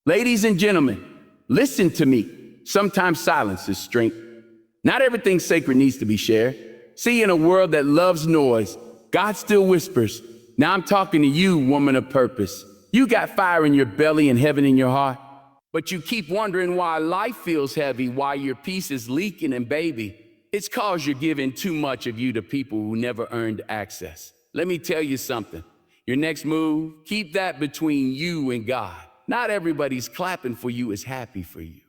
Ladies and gentlemen, listen to me. Sometimes silence is strength. Not everything sacred needs to be shared. See, in a world that loves noise, God still whispers. Now I'm talking to you, woman of purpose. You got fire in your belly and heaven in your heart, but you keep wondering why life feels heavy, why your peace is leaking, and baby, it's cause you're giving too much of you to people who never earned access. Let me tell you something. Your next move, keep that between you and God. Not everybody's clapping for you is happy for you.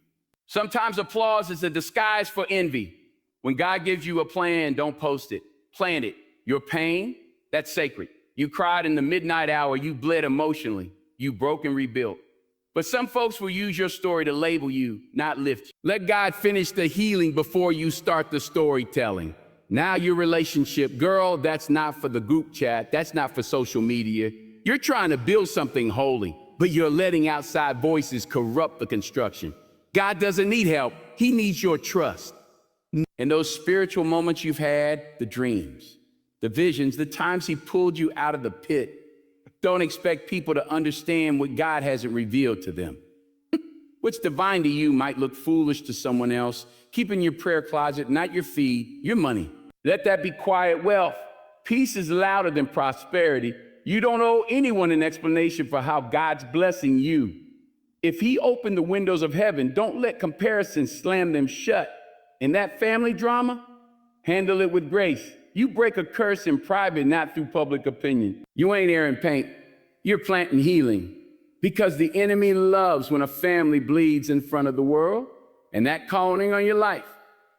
Sometimes applause is a disguise for envy. When God gives you a plan, don't post it. Plan it. Your pain, that's sacred. You cried in the midnight hour, you bled emotionally, you broke and rebuilt. But some folks will use your story to label you, not lift you. Let God finish the healing before you start the storytelling. Now your relationship, girl, that's not for the group chat, that's not for social media. You're trying to build something holy, but you're letting outside voices corrupt the construction. God doesn't need help, he needs your trust. And those spiritual moments you've had, the dreams, the visions, the times he pulled you out of the pit, don't expect people to understand what God hasn't revealed to them. What's divine to you might look foolish to someone else. Keep in your prayer closet, not your feed, your money. Let that be quiet wealth. Peace is louder than prosperity. You don't owe anyone an explanation for how God's blessing you. If he opened the windows of heaven, don't let comparison slam them shut. In that family drama, handle it with grace. You break a curse in private, not through public opinion. You ain't airing paint, you're planting healing. Because the enemy loves when a family bleeds in front of the world, and that calling on your life,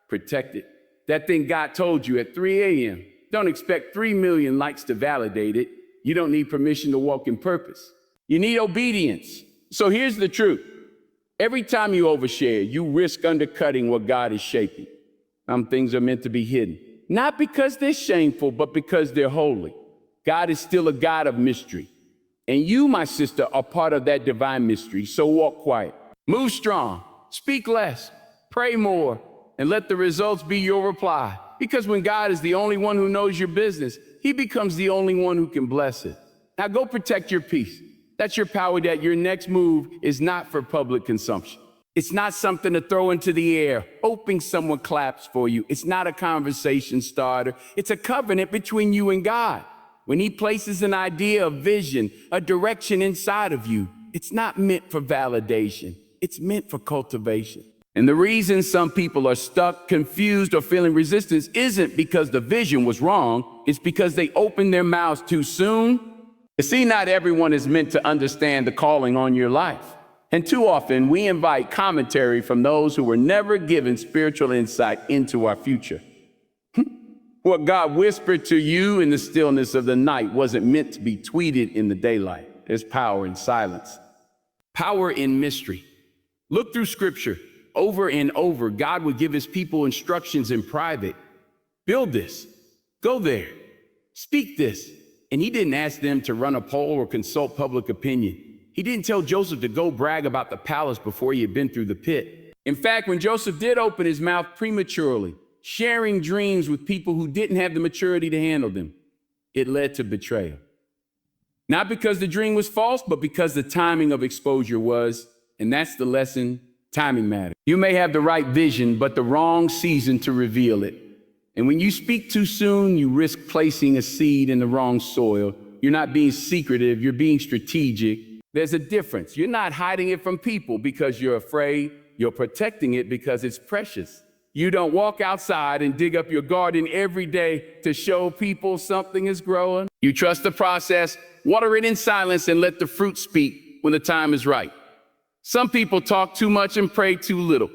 protect it. That thing God told you at 3 a.m., don't expect 3 million likes to validate it. You don't need permission to walk in purpose. You need obedience. So here's the truth. Every time you overshare, you risk undercutting what God is shaping. Some things are meant to be hidden. Not because they're shameful, but because they're holy. God is still a God of mystery. And you, my sister, are part of that divine mystery. So walk quiet, move strong, speak less, pray more, and let the results be your reply. Because when God is the only one who knows your business, he becomes the only one who can bless it. Now go protect your peace. That's your power that your next move is not for public consumption. It's not something to throw into the air, hoping someone claps for you. It's not a conversation starter. It's a covenant between you and God. When he places an idea, a vision, a direction inside of you, it's not meant for validation. It's meant for cultivation. And the reason some people are stuck, confused, or feeling resistance isn't because the vision was wrong. It's because they opened their mouths too soon. You see, not everyone is meant to understand the calling on your life. And too often, we invite commentary from those who were never given spiritual insight into our future. What God whispered to you in the stillness of the night wasn't meant to be tweeted in the daylight. There's power in silence, power in mystery. Look through scripture. Over and over, God would give his people instructions in private. Build this, go there, speak this. And he didn't ask them to run a poll or consult public opinion. He didn't tell Joseph to go brag about the palace before he had been through the pit. In fact, when Joseph did open his mouth prematurely, sharing dreams with people who didn't have the maturity to handle them, it led to betrayal. Not because the dream was false, but because the timing of exposure was, and that's the lesson, timing matters. You may have the right vision, but the wrong season to reveal it. And when you speak too soon, you risk placing a seed in the wrong soil. You're not being secretive, you're being strategic. There's a difference. You're not hiding it from people because you're afraid. You're protecting it because it's precious. You don't walk outside and dig up your garden every day to show people something is growing. You trust the process, water it in silence, and let the fruit speak when the time is right. Some people talk too much and pray too little.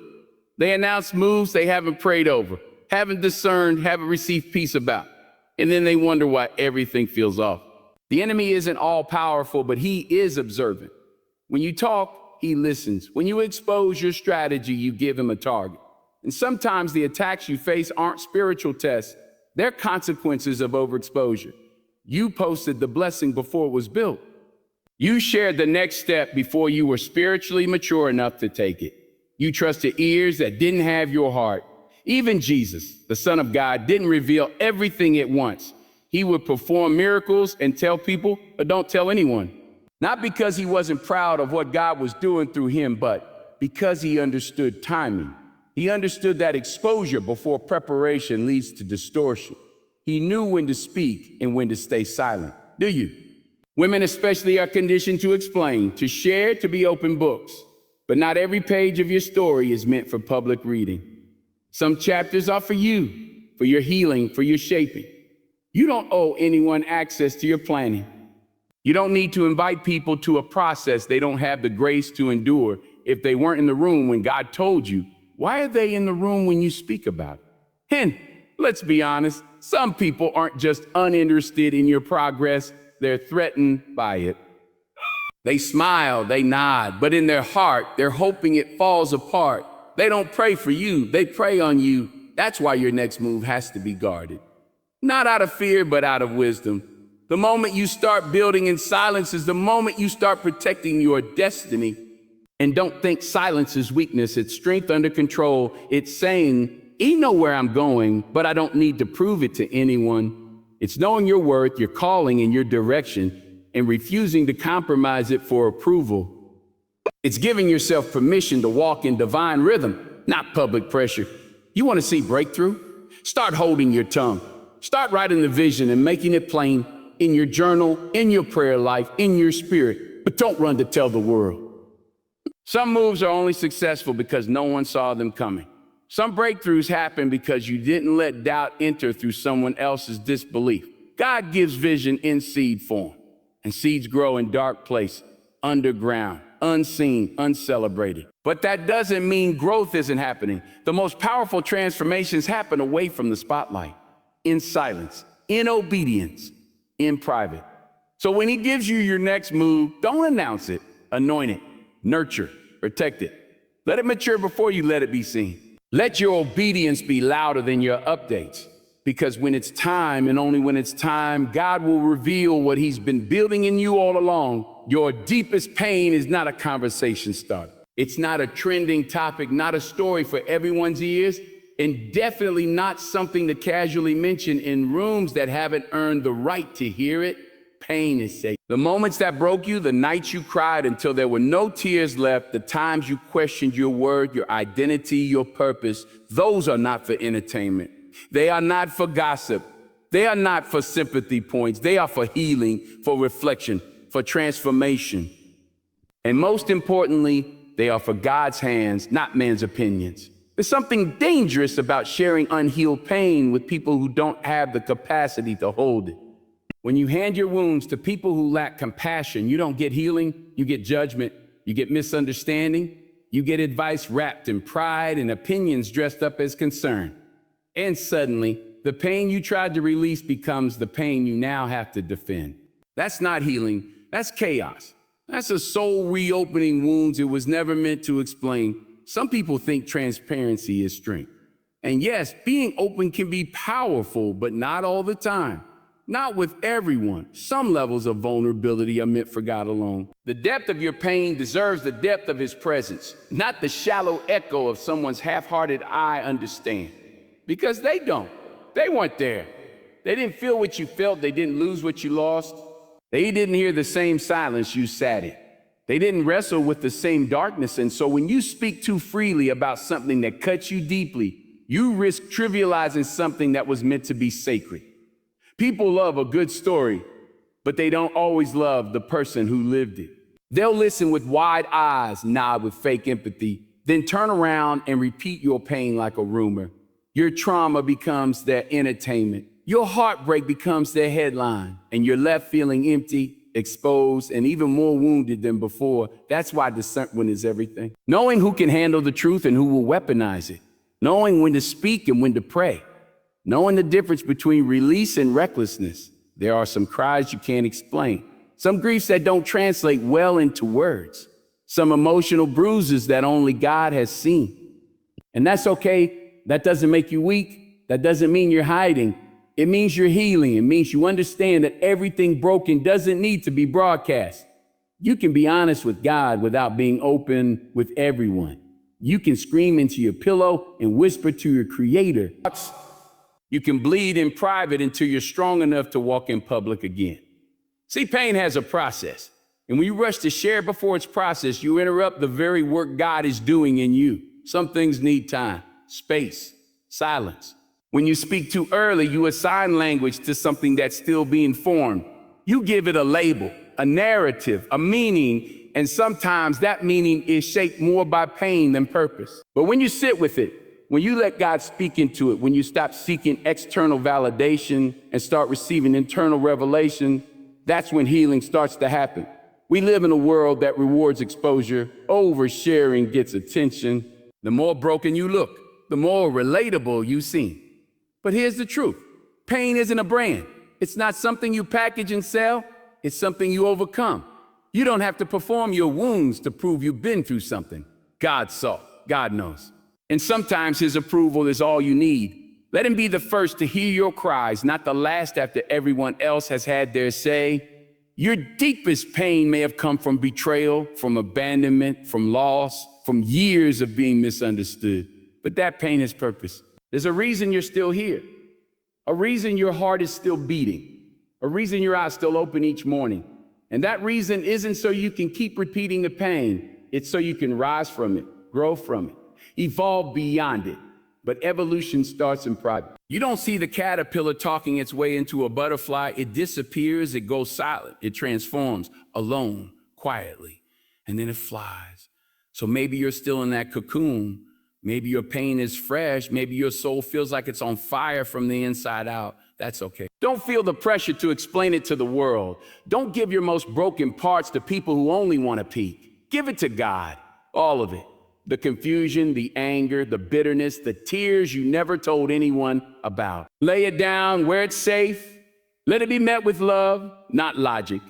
They announce moves they haven't prayed over, haven't discerned, haven't received peace about. And then they wonder why everything feels off. The enemy isn't all powerful, but he is observant. When you talk, he listens. When you expose your strategy, you give him a target. And sometimes the attacks you face aren't spiritual tests. They're consequences of overexposure. You posted the blessing before it was built. You shared the next step before you were spiritually mature enough to take it. You trusted ears that didn't have your heart. Even Jesus, the Son of God, didn't reveal everything at once. He would perform miracles and tell people, but don't tell anyone. Not because he wasn't proud of what God was doing through him, but because he understood timing. He understood that exposure before preparation leads to distortion. He knew when to speak and when to stay silent. Do you? Women especially are conditioned to explain, to share, to be open books. But not every page of your story is meant for public reading. Some chapters are for you, for your healing, for your shaping. You don't owe anyone access to your planning. You don't need to invite people to a process they don't have the grace to endure. If they weren't in the room when God told you, why are they in the room when you speak about it? And let's be honest, some people aren't just uninterested in your progress, they're threatened by it. They smile, they nod, but in their heart, they're hoping it falls apart. They don't pray for you, they pray on you. That's why your next move has to be guarded. Not out of fear, but out of wisdom. The moment you start building in silence is the moment you start protecting your destiny. And don't think silence is weakness, it's strength under control. It's saying, I know where I'm going, but I don't need to prove it to anyone. It's knowing your worth, your calling, and your direction, and refusing to compromise it for approval. It's giving yourself permission to walk in divine rhythm, not public pressure. You want to see breakthrough? Start holding your tongue. Start writing the vision and making it plain in your journal, in your prayer life, in your spirit, but don't run to tell the world. Some moves are only successful because no one saw them coming. Some breakthroughs happen because you didn't let doubt enter through someone else's disbelief. God gives vision in seed form, and seeds grow in dark places, underground, unseen, uncelebrated. But that doesn't mean growth isn't happening. The most powerful transformations happen away from the spotlight, in silence, in obedience, in private. So when he gives you your next move, don't announce it, anoint it, nurture, protect it. Let it mature before you let it be seen. Let your obedience be louder than your updates, because when it's time, and only when it's time, God will reveal what he's been building in you all along. Your deepest pain is not a conversation starter. It's not a trending topic, not a story for everyone's ears, and definitely not something to casually mention in rooms that haven't earned the right to hear it. Pain is safe. The moments that broke you, the nights you cried until there were no tears left, the times you questioned your word, your identity, your purpose, those are not for entertainment. They are not for gossip. They are not for sympathy points. They are for healing, for reflection, for transformation. And most importantly, they are for God's hands, not man's opinions. There's something dangerous about sharing unhealed pain with people who don't have the capacity to hold it. When you hand your wounds to people who lack compassion, you don't get healing, you get judgment, you get misunderstanding, you get advice wrapped in pride and opinions dressed up as concern. And suddenly, the pain you tried to release becomes the pain you now have to defend. That's not healing, that's chaos. That's a soul reopening wounds it was never meant to explain. Some people think transparency is strength. And yes, being open can be powerful, but not all the time. Not with everyone. Some levels of vulnerability are meant for God alone. The depth of your pain deserves the depth of his presence, not the shallow echo of someone's half-hearted I understand. Because they don't. They weren't there. They didn't feel what you felt. They didn't lose what you lost. They didn't hear the same silence you sat in. They didn't wrestle with the same darkness. And so when you speak too freely about something that cuts you deeply, you risk trivializing something that was meant to be sacred. People love a good story, but they don't always love the person who lived it. They'll listen with wide eyes, nod with fake empathy, then turn around and repeat your pain like a rumor. Your trauma becomes their entertainment. Your heartbreak becomes their headline, and you're left feeling empty, exposed, and even more wounded than before. That's why discernment is everything. Knowing who can handle the truth and who will weaponize it. Knowing when to speak and when to pray. Knowing the difference between release and recklessness. There are some cries you can't explain. Some griefs that don't translate well into words. Some emotional bruises that only God has seen. And that's okay. That doesn't make you weak. That doesn't mean you're hiding. It means you're healing. It means you understand that everything broken doesn't need to be broadcast. You can be honest with God without being open with everyone. You can scream into your pillow and whisper to your creator. You can bleed in private until you're strong enough to walk in public again. See, pain has a process. And when you rush to share before it's processed, you interrupt the very work God is doing in you. Some things need time, space, silence. When you speak too early, you assign language to something that's still being formed. You give it a label, a narrative, a meaning, and sometimes that meaning is shaped more by pain than purpose. But when you sit with it, when you let God speak into it, when you stop seeking external validation and start receiving internal revelation, that's when healing starts to happen. We live in a world that rewards exposure. Oversharing gets attention. The more broken you look, the more relatable you seem. But here's the truth. Pain isn't a brand. It's not something you package and sell. It's something you overcome. You don't have to perform your wounds to prove you've been through something. God saw, God knows. And sometimes his approval is all you need. Let him be the first to hear your cries, not the last after everyone else has had their say. Your deepest pain may have come from betrayal, from abandonment, from loss, from years of being misunderstood. But that pain has purpose. There's a reason you're still here, a reason your heart is still beating, a reason your eyes still open each morning. And that reason isn't so you can keep repeating the pain. It's so you can rise from it, grow from it, evolve beyond it. But evolution starts in private. You don't see the caterpillar talking its way into a butterfly. It disappears, it goes silent, it transforms alone, quietly, and then it flies. So maybe you're still in that cocoon. Maybe your pain is fresh. Maybe your soul feels like it's on fire from the inside out. That's okay. Don't feel the pressure to explain it to the world. Don't give your most broken parts to people who only want to peek. Give it to God, all of it. The confusion, the anger, the bitterness, the tears you never told anyone about. Lay it down where it's safe. Let it be met with love, not logic.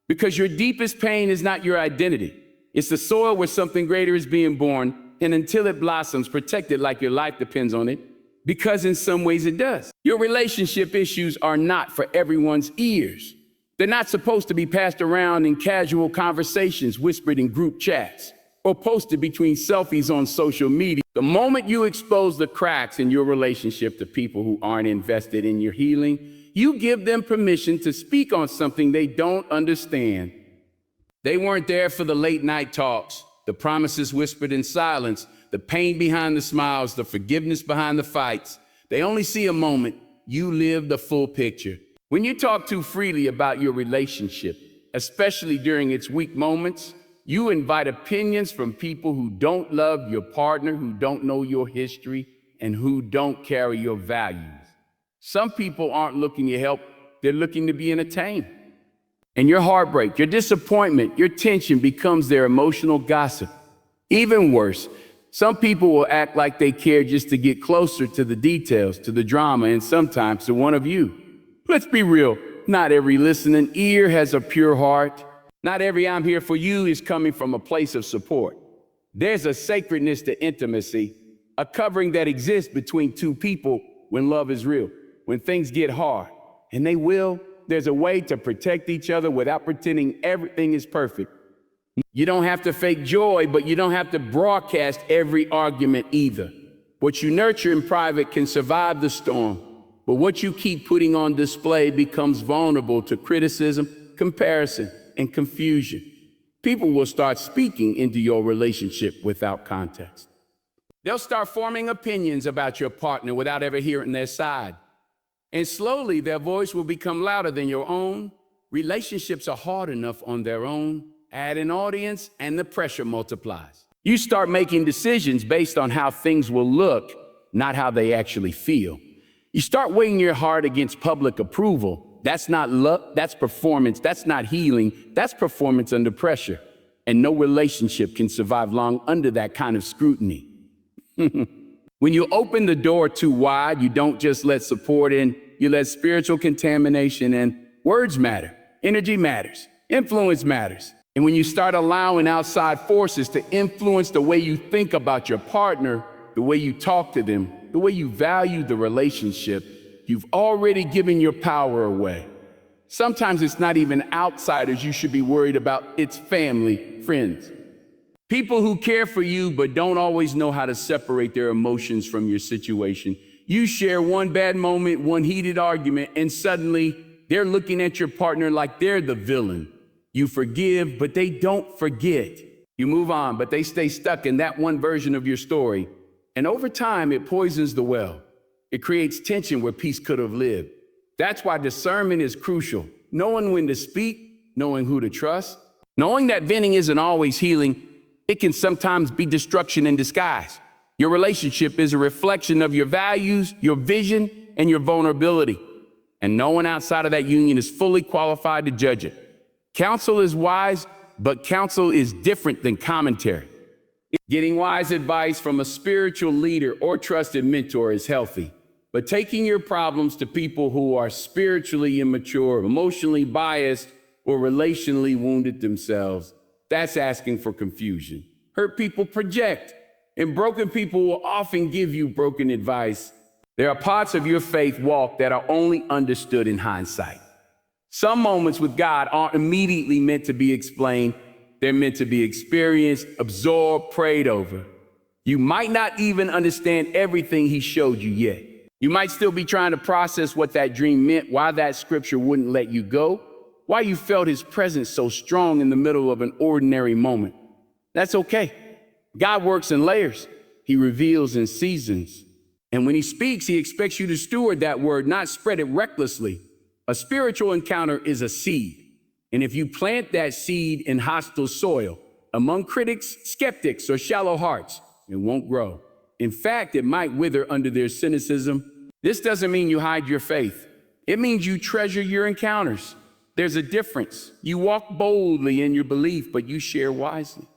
Because your deepest pain is not your identity. It's the soil where something greater is being born. And until it blossoms, protect it like your life depends on it. Because in some ways it does. Your relationship issues are not for everyone's ears. They're not supposed to be passed around in casual conversations, whispered in group chats, or posted between selfies on social media. The moment you expose the cracks in your relationship to people who aren't invested in your healing, you give them permission to speak on something they don't understand. They weren't there for the late night talks, the promises whispered in silence, the pain behind the smiles, the forgiveness behind the fights. They only see a moment. You live the full picture. When you talk too freely about your relationship, especially during its weak moments, you invite opinions from people who don't love your partner, who don't know your history, and who don't carry your values. Some people aren't looking to help, they're looking to be entertained. And your heartbreak, your disappointment, your tension becomes their emotional gossip. Even worse, some people will act like they care just to get closer to the details, to the drama, and sometimes to one of you. Let's be real, not every listening ear has a pure heart. Not every "I'm here for you" is coming from a place of support. There's a sacredness to intimacy, a covering that exists between two people when love is real, when things get hard, and they will. There's a way to protect each other without pretending everything is perfect. You don't have to fake joy, but you don't have to broadcast every argument either. What you nurture in private can survive the storm, but what you keep putting on display becomes vulnerable to criticism, comparison, and confusion. People will start speaking into your relationship without context. They'll start forming opinions about your partner without ever hearing their side. And slowly, their voice will become louder than your own. Relationships are hard enough on their own. Add an audience, and the pressure multiplies. You start making decisions based on how things will look, not how they actually feel. You start weighing your heart against public approval. That's not love, that's performance. That's not healing, that's performance under pressure. And no relationship can survive long under that kind of scrutiny. When you open the door too wide, you don't just let support in, you let spiritual contamination in. Words matter, energy matters, influence matters. And when you start allowing outside forces to influence the way you think about your partner, the way you talk to them, the way you value the relationship, you've already given your power away. Sometimes it's not even outsiders you should be worried about, it's family, friends. People who care for you but don't always know how to separate their emotions from your situation. You share one bad moment, one heated argument, and suddenly they're looking at your partner like they're the villain. You forgive, but they don't forget. You move on, but they stay stuck in that one version of your story. And over time, it poisons the well. It creates tension where peace could have lived. That's why discernment is crucial. Knowing when to speak, knowing who to trust, knowing that venting isn't always healing. It can sometimes be destruction in disguise. Your relationship is a reflection of your values, your vision, and your vulnerability. And no one outside of that union is fully qualified to judge it. Counsel is wise, but counsel is different than commentary. Getting wise advice from a spiritual leader or trusted mentor is healthy, but taking your problems to people who are spiritually immature, emotionally biased, or relationally wounded themselves, that's asking for confusion. Hurt people project, and broken people will often give you broken advice. There are parts of your faith walk that are only understood in hindsight. Some moments with God aren't immediately meant to be explained. They're meant to be experienced, absorbed, prayed over. You might not even understand everything he showed you yet. You might still be trying to process what that dream meant, why that scripture wouldn't let you go, why you felt his presence so strong in the middle of an ordinary moment. That's okay. God works in layers. He reveals in seasons. And when he speaks, he expects you to steward that word, not spread it recklessly. A spiritual encounter is a seed. And if you plant that seed in hostile soil, among critics, skeptics, or shallow hearts, it won't grow. In fact, it might wither under their cynicism. This doesn't mean you hide your faith. It means you treasure your encounters. There's a difference. You walk boldly in your belief, but you share wisely.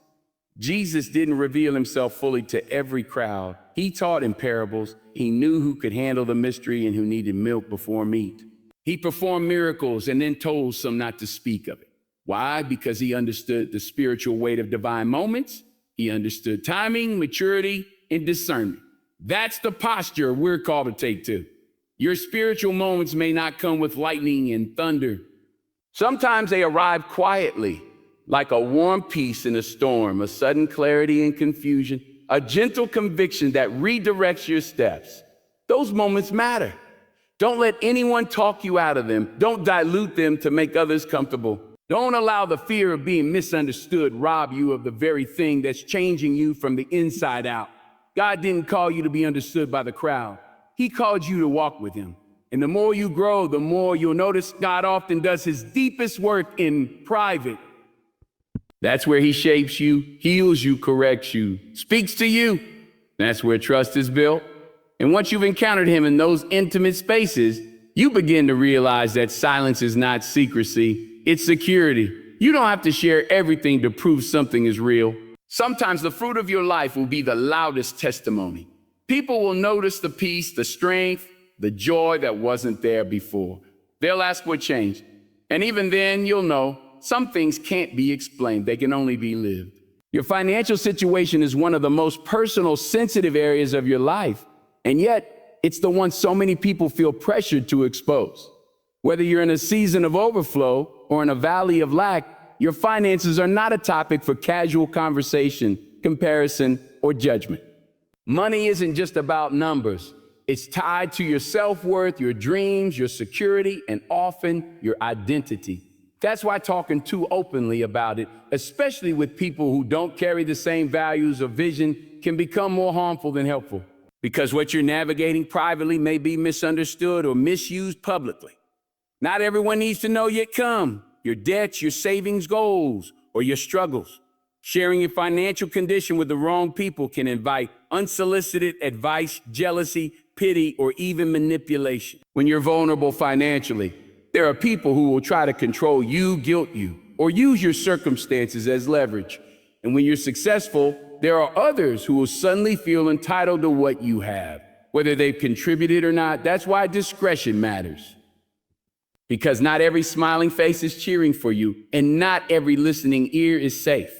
Jesus didn't reveal himself fully to every crowd. He taught in parables. He knew who could handle the mystery and who needed milk before meat. He performed miracles and then told some not to speak of it. Why? Because he understood the spiritual weight of divine moments. He understood timing, maturity, and discernment. That's the posture we're called to take too. Your spiritual moments may not come with lightning and thunder. Sometimes they arrive quietly, like a warm peace in a storm, a sudden clarity in confusion, a gentle conviction that redirects your steps. Those moments matter. Don't let anyone talk you out of them. Don't dilute them to make others comfortable. Don't allow the fear of being misunderstood rob you of the very thing that's changing you from the inside out. God didn't call you to be understood by the crowd. He called you to walk with him. And the more you grow, the more you'll notice God often does his deepest work in private. That's where he shapes you, heals you, corrects you, speaks to you. That's where trust is built. And once you've encountered him in those intimate spaces, you begin to realize that silence is not secrecy, it's security. You don't have to share everything to prove something is real. Sometimes the fruit of your life will be the loudest testimony. People will notice the peace, the strength, the joy that wasn't there before. They'll ask what changed. And even then, you'll know some things can't be explained. They can only be lived. Your financial situation is one of the most personal, sensitive areas of your life. And yet, it's the one so many people feel pressured to expose. Whether you're in a season of overflow or in a valley of lack, your finances are not a topic for casual conversation, comparison, or judgment. Money isn't just about numbers. It's tied to your self-worth, your dreams, your security, and often your identity. That's why talking too openly about it, especially with people who don't carry the same values or vision, can become more harmful than helpful. Because what you're navigating privately may be misunderstood or misused publicly. Not everyone needs to know your income, your debts, your savings goals, or your struggles. Sharing your financial condition with the wrong people can invite unsolicited advice, jealousy, pity, or even manipulation. When you're vulnerable financially, there are people who will try to control you, guilt you, or use your circumstances as leverage. And when you're successful, there are others who will suddenly feel entitled to what you have, whether they've contributed or not. That's why discretion matters. Because not every smiling face is cheering for you, and not every listening ear is safe.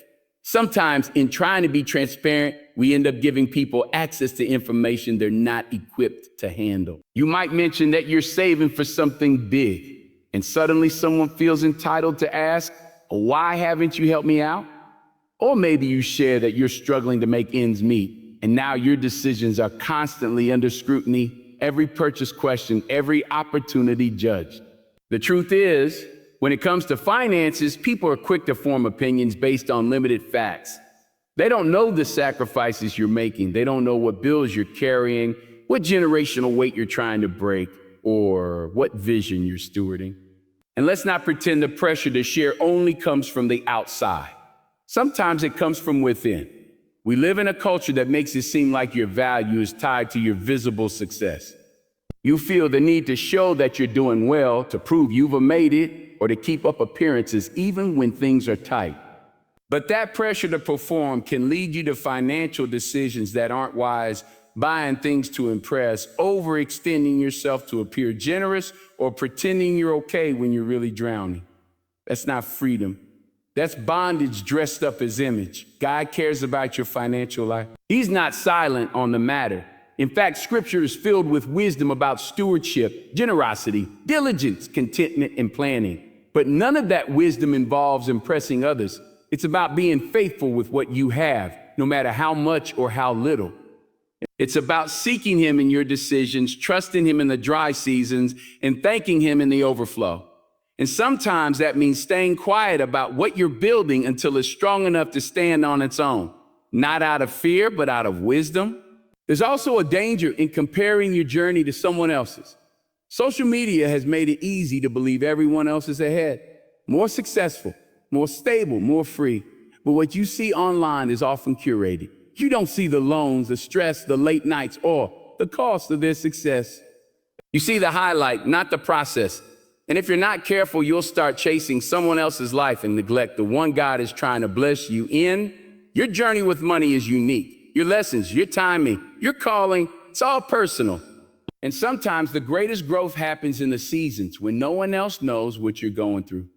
Sometimes in trying to be transparent, we end up giving people access to information they're not equipped to handle. You might mention that you're saving for something big, and suddenly someone feels entitled to ask, why haven't you helped me out? Or maybe you share that you're struggling to make ends meet, and now your decisions are constantly under scrutiny, every purchase questioned, every opportunity judged. The truth is, When it comes to finances, people are quick to form opinions based on limited facts. They don't know the sacrifices you're making. They don't know what bills you're carrying, what generational weight you're trying to break, or what vision you're stewarding. And let's not pretend the pressure to share only comes from the outside. Sometimes it comes from within. We live in a culture that makes it seem like your value is tied to your visible success. You feel the need to show that you're doing well, to prove you've made it, or to keep up appearances even when things are tight. But that pressure to perform can lead you to financial decisions that aren't wise, buying things to impress, overextending yourself to appear generous, or pretending you're okay when you're really drowning. That's not freedom. That's bondage dressed up as image. God cares about your financial life. He's not silent on the matter. In fact, Scripture is filled with wisdom about stewardship, generosity, diligence, contentment, and planning. But none of that wisdom involves impressing others. It's about being faithful with what you have, no matter how much or how little. It's about seeking Him in your decisions, trusting Him in the dry seasons, and thanking Him in the overflow. And sometimes that means staying quiet about what you're building until it's strong enough to stand on its own, not out of fear, but out of wisdom. There's also a danger in comparing your journey to someone else's. Social media has made it easy to believe everyone else is ahead, more successful, more stable, more free. But what you see online is often curated. You don't see the loans, the stress, the late nights, or the cost of their success. You see the highlight, not the process. And if you're not careful, you'll start chasing someone else's life and neglect the one God is trying to bless you in. Your journey with money is unique. Your lessons, your timing, your calling, it's all personal. And sometimes the greatest growth happens in the seasons when no one else knows what you're going through.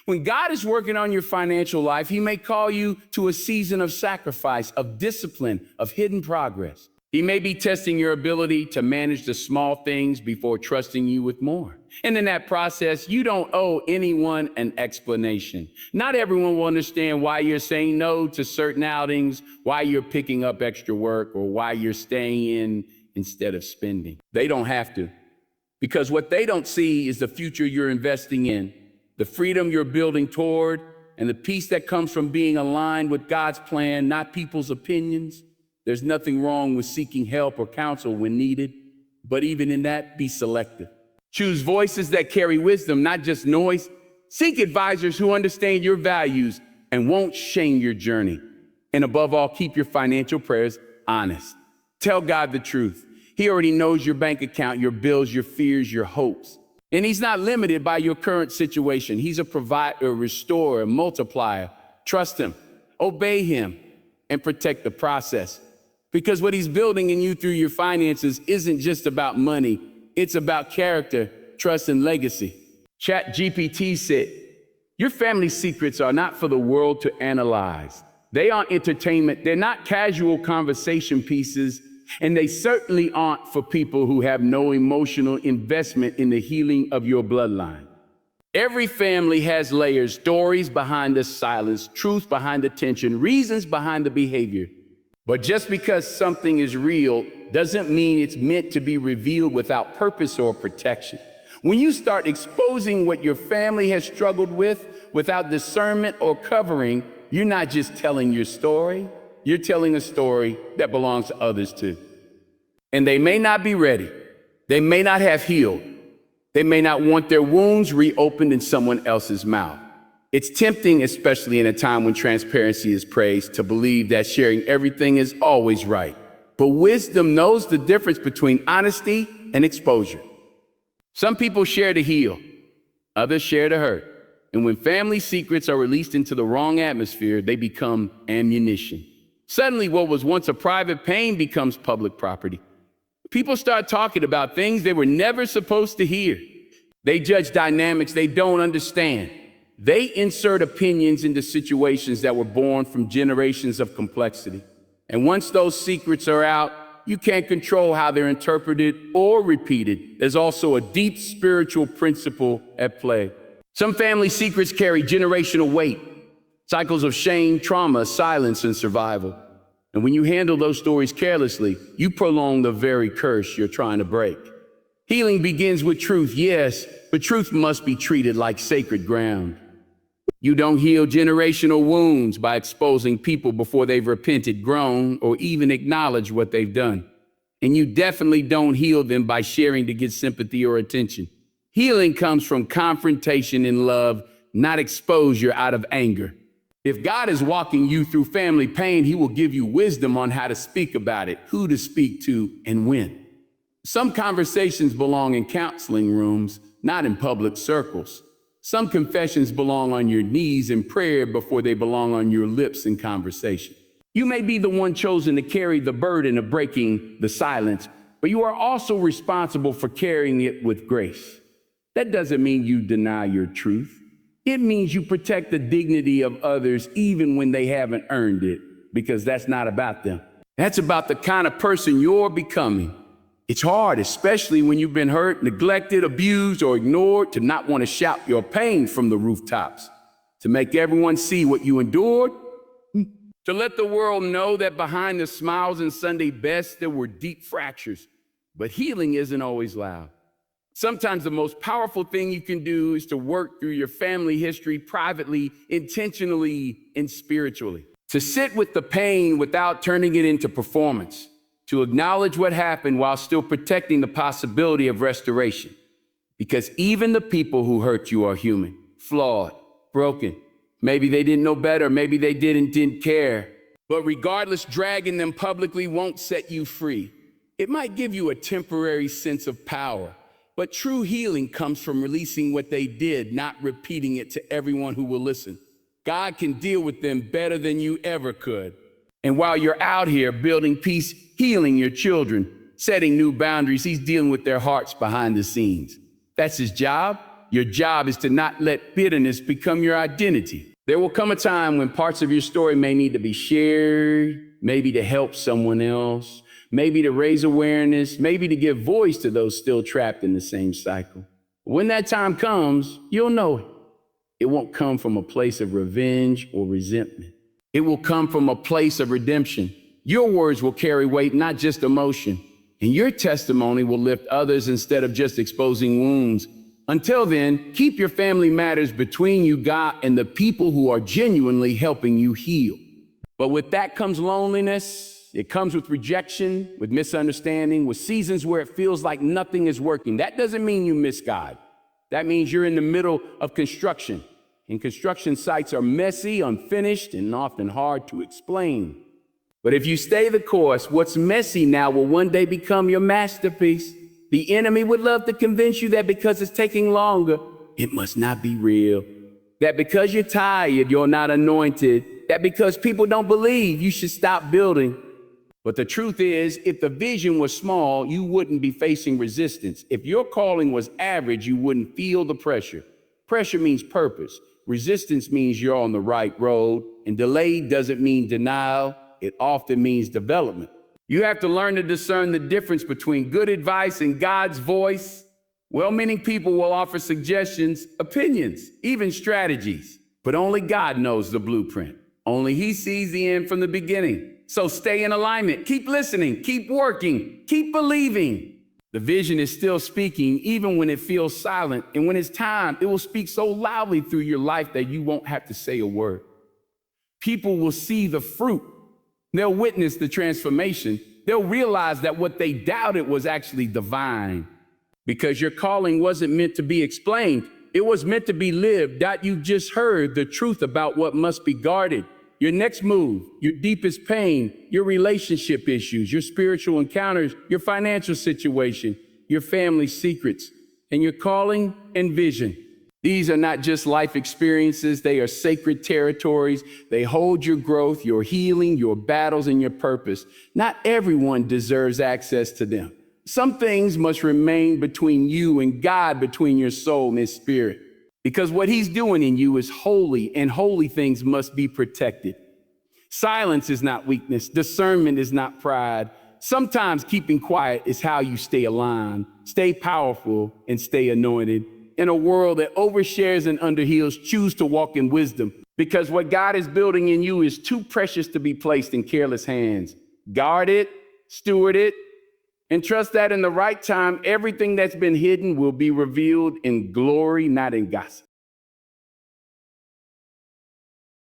When God is working on your financial life, He may call you to a season of sacrifice, of discipline, of hidden progress. He may be testing your ability to manage the small things before trusting you with more. And in that process, you don't owe anyone an explanation. Not everyone will understand why you're saying no to certain outings, why you're picking up extra work, or why you're staying in instead of spending. They don't have to, because what they don't see is the future you're investing in, the freedom you're building toward, and the peace that comes from being aligned with God's plan, not people's opinions. There's nothing wrong with seeking help or counsel when needed, but even in that, be selective. Choose voices that carry wisdom, not just noise. Seek advisors who understand your values and won't shame your journey. And above all, keep your financial prayers honest. Tell God the truth. He already knows your bank account, your bills, your fears, your hopes. And He's not limited by your current situation. He's a provider, a restorer, a multiplier. Trust Him, obey Him, and protect the process. Because what He's building in you through your finances isn't just about money. It's about character, trust, and legacy. ChatGPT said, your family secrets are not for the world to analyze. They aren't entertainment. They're not casual conversation pieces. And they certainly aren't for people who have no emotional investment in the healing of your bloodline. Every family has layers, stories behind the silence, truth behind the tension, reasons behind the behavior. But just because something is real doesn't mean it's meant to be revealed without purpose or protection. When you start exposing what your family has struggled with without discernment or covering, you're not just telling your story, you're telling a story that belongs to others too. And they may not be ready. They may not have healed. They may not want their wounds reopened in someone else's mouth. It's tempting, especially in a time when transparency is praised, to believe that sharing everything is always right. But wisdom knows the difference between honesty and exposure. Some people share to heal, others share to hurt. And when family secrets are released into the wrong atmosphere, they become ammunition. Suddenly, what was once a private pain becomes public property. People start talking about things they were never supposed to hear. They judge dynamics they don't understand. They insert opinions into situations that were born from generations of complexity. And once those secrets are out, you can't control how they're interpreted or repeated. There's also a deep spiritual principle at play. Some family secrets carry generational weight, cycles of shame, trauma, silence, and survival. And when you handle those stories carelessly, you prolong the very curse you're trying to break. Healing begins with truth, yes, but truth must be treated like sacred ground. You don't heal generational wounds by exposing people before they've repented, grown, or even acknowledged what they've done. And you definitely don't heal them by sharing to get sympathy or attention. Healing comes from confrontation in love, not exposure out of anger. If God is walking you through family pain, he will give you wisdom on how to speak about it, who to speak to, and when. Some conversations belong in counseling rooms, not in public circles. Some confessions belong on your knees in prayer before they belong on your lips in conversation. You may be the one chosen to carry the burden of breaking the silence, but you are also responsible for carrying it with grace. That doesn't mean you deny your truth. It means you protect the dignity of others even when they haven't earned it, because that's not about them. That's about the kind of person you're becoming. It's hard, especially when you've been hurt, neglected, abused, or ignored, to not want to shout your pain from the rooftops, to make everyone see what you endured, to let the world know that behind the smiles and Sunday best, there were deep fractures. But healing isn't always loud. Sometimes the most powerful thing you can do is to work through your family history privately, intentionally, and spiritually. To sit with the pain without turning it into performance. To acknowledge what happened while still protecting the possibility of restoration. Because even the people who hurt you are human, flawed, broken. Maybe they didn't know better, maybe they didn't care. But regardless, dragging them publicly won't set you free. It might give you a temporary sense of power, but true healing comes from releasing what they did, not repeating it to everyone who will listen. God can deal with them better than you ever could. And while you're out here building peace, healing your children, setting new boundaries, he's dealing with their hearts behind the scenes. That's his job. Your job is to not let bitterness become your identity. There will come a time when parts of your story may need to be shared, maybe to help someone else, maybe to raise awareness, maybe to give voice to those still trapped in the same cycle. When that time comes, you'll know it. It won't come from a place of revenge or resentment. It will come from a place of redemption. Your words will carry weight, not just emotion. And your testimony will lift others instead of just exposing wounds. Until then, keep your family matters between you, God, and the people who are genuinely helping you heal. But with that comes loneliness. It comes with rejection, with misunderstanding, with seasons where it feels like nothing is working. That doesn't mean you miss God. That means you're in the middle of construction. And construction sites are messy, unfinished, and often hard to explain. But if you stay the course, what's messy now will one day become your masterpiece. The enemy would love to convince you that because it's taking longer, it must not be real. That because you're tired, you're not anointed. That because people don't believe, you should stop building. But the truth is, if the vision was small, you wouldn't be facing resistance. If your calling was average, you wouldn't feel the pressure. Pressure means purpose. Resistance means you're on the right road. And delay doesn't mean denial. It often means development. You have to learn to discern the difference between good advice and God's voice. Well-meaning people will offer suggestions, opinions, even strategies. But only God knows the blueprint. Only he sees the end from the beginning. So stay in alignment. Keep listening. Keep working. Keep believing. The vision is still speaking even when it feels silent. And when it's time, it will speak so loudly through your life that you won't have to say a word. People will see the fruit. They'll witness the transformation. They'll realize that what they doubted was actually divine. Because your calling wasn't meant to be explained. It was meant to be lived. That you just heard the truth about what must be guarded. Your next move, your deepest pain, your relationship issues, your spiritual encounters, your financial situation, your family secrets, and your calling and vision. These are not just life experiences, they are sacred territories. They hold your growth, your healing, your battles, and your purpose. Not everyone deserves access to them. Some things must remain between you and God, between your soul and his spirit. Because what he's doing in you is holy, and holy things must be protected. Silence is not weakness. Discernment is not pride. Sometimes keeping quiet is how you stay aligned, stay powerful, and stay anointed. In a world that overshares and underheals, choose to walk in wisdom. Because what God is building in you is too precious to be placed in careless hands. Guard it, steward it, And trust that in the right time, everything that's been hidden will be revealed in glory, not in gossip.